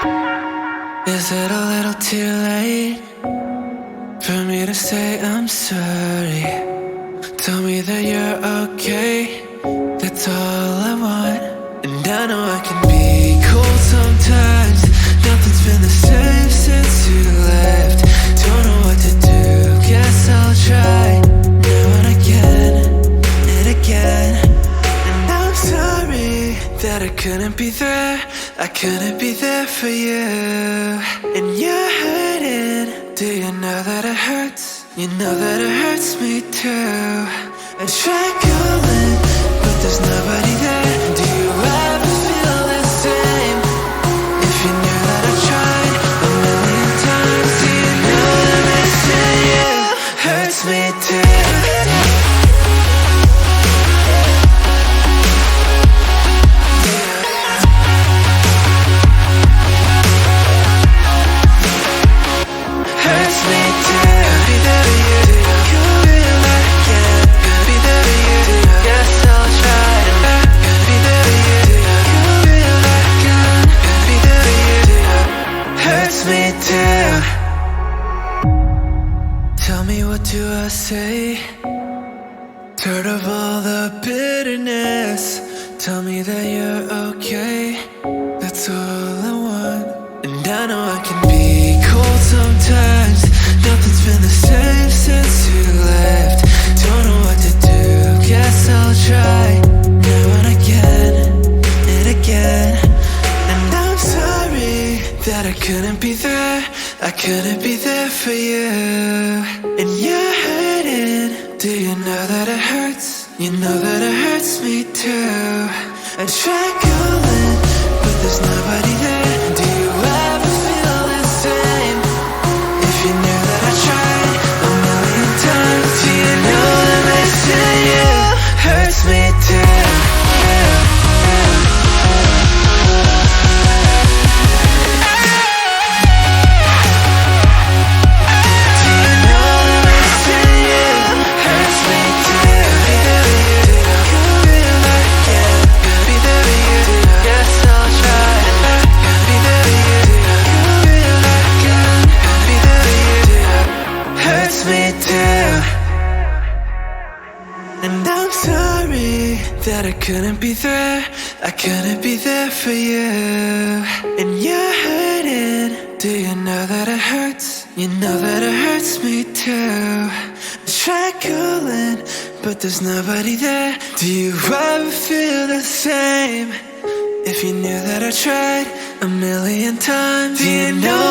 Is it a little too late for me to say I'm sorry? Tell me that you're okay, that's all I want. And I know I can be cold sometimes. Nothing's been the same since you left. Don't know what to do, guess I'll try now and again and again. And I'm sorry that I couldn't be there, I couldn't be there for you. And you're hurting, do you know that it hurts? You know that it hurts me too. I try calling, but there's nobody there. Do you ever feel the same? If you knew that I tried a million times, do you know that missing you hurts me too? Tell me, what do I say? Tired of all the bitterness. Tell me that you're okay, that's all I want. And I know I can be cold sometimes. Nothing's been the same since you left. Don't know what to do, guess I'll try now and again and again. And I'm sorry that I couldn't be there, I couldn't be there for you. And you're hurting, do you know that it hurts? You know that it hurts me too. I try calling, but there's nobody there. Do you ever feel the same? If you knew that I tried a million times, do you know that missing you hurts me too? That I couldn't be there, I couldn't be there for you. And you're hurting, do you know that it hurts? You know that it hurts me too. I try calling, but there's nobody there. Do you ever feel the same? If you knew that I tried a million times, do you know